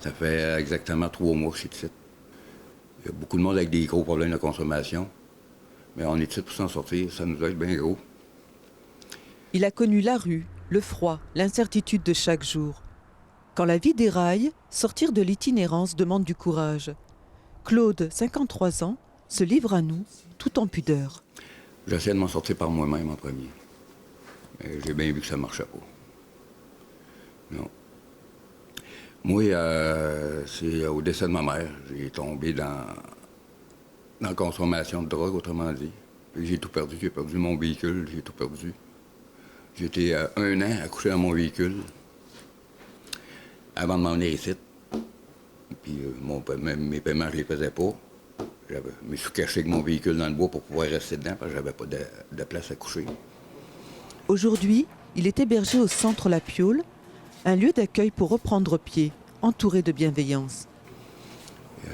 Ça fait exactement 3 mois que je suis ici. Il y a beaucoup de monde avec des gros problèmes de consommation. Mais on est ici pour s'en sortir, ça nous aide bien gros. Il a connu la rue, le froid, l'incertitude de chaque jour. Quand la vie déraille, sortir de l'itinérance demande du courage. Claude, 53 ans, se livre à nous, tout en pudeur. J'essaie de m'en sortir par moi-même en premier. Mais j'ai bien vu que ça ne marchait pas. Non. Moi, c'est au décès de ma mère. J'ai tombé dans la consommation de drogue, autrement dit. Puis j'ai tout perdu. J'ai perdu mon véhicule, j'ai tout perdu. J'ai été 1 an à coucher dans mon véhicule avant de m'en venir ici. Puis mes paiements, je les faisais pas. Je me suis caché avec mon véhicule dans le bois pour pouvoir rester dedans parce que j'avais pas de place à coucher. Aujourd'hui, il est hébergé au centre La Piaule, un lieu d'accueil pour reprendre pied, entouré de bienveillance.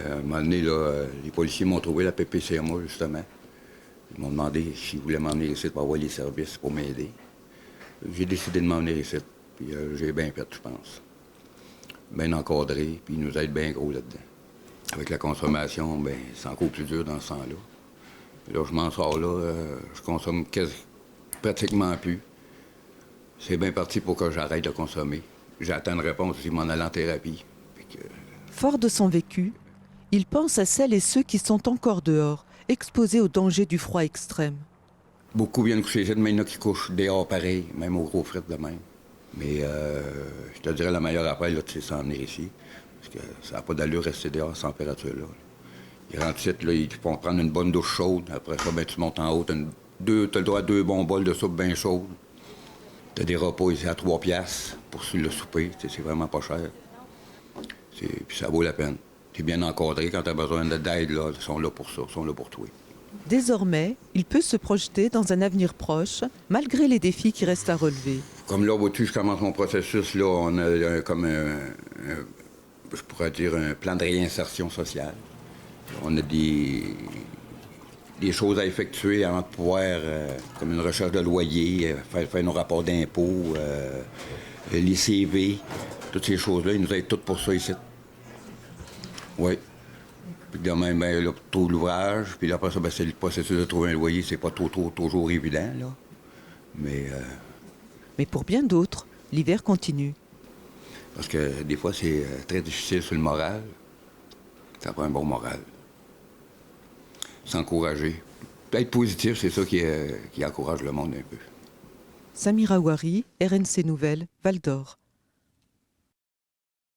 À un moment donné, là, les policiers m'ont trouvé la PPCMA, justement. Ils m'ont demandé s'ils voulaient m'emmener ici pour avoir les services pour m'aider. J'ai décidé de m'emmener ici, puis j'ai bien fait, je pense. Bien encadré, puis ils nous aident bien gros là-dedans. Avec la consommation, ben c'est encore plus dur dans ce temps-là. Là, je m'en sors là, je consomme pratiquement plus. C'est bien parti pour que j'arrête de consommer. J'attends une réponse aussi, m'en allant en thérapie. Fort de son vécu, il pense à celles et ceux qui sont encore dehors, exposés aux dangers du froid extrême. Beaucoup viennent coucher ici, mais il y en a qui couchent dehors pareil, même au gros fret de même. Mais je te dirais la meilleure affaire, là, c'est s'en venir ici. Parce que ça n'a pas d'allure rester dehors à cette température-là. Ils rentrent ici, là, ils font prendre une bonne douche chaude. Après ça, ben, tu montes en haut, t'as le droit à 2 bons bols de soupe bien chaude. T'as des repas ici à 3 piastres pour le souper. C'est vraiment pas cher. Puis ça vaut la peine. T'es bien encadré quand t'as besoin d'aide, là. Ils sont là pour ça, ils sont là pour toi. Désormais, il peut se projeter dans un avenir proche, malgré les défis qui restent à relever. Comme là, vois-tu, je commence mon processus, là, on a comme je pourrais dire, un plan de réinsertion sociale. On a des choses à effectuer avant de pouvoir, comme une recherche de loyer, faire nos rapports d'impôts, les CV, toutes ces choses-là, ils nous aident toutes pour ça ici. Oui. Puis de même, ben, là, tout l'ouvrage, puis après ça, ben, c'est le processus de trouver un loyer, c'est pas toujours évident, là. Mais pour bien d'autres, l'hiver continue. Parce que des fois, c'est très difficile sur le moral. Ça prend un bon moral. S'encourager. Être positif, c'est ça qui encourage le monde un peu. Samira Ouari, RNC Nouvelles, Val d'Or.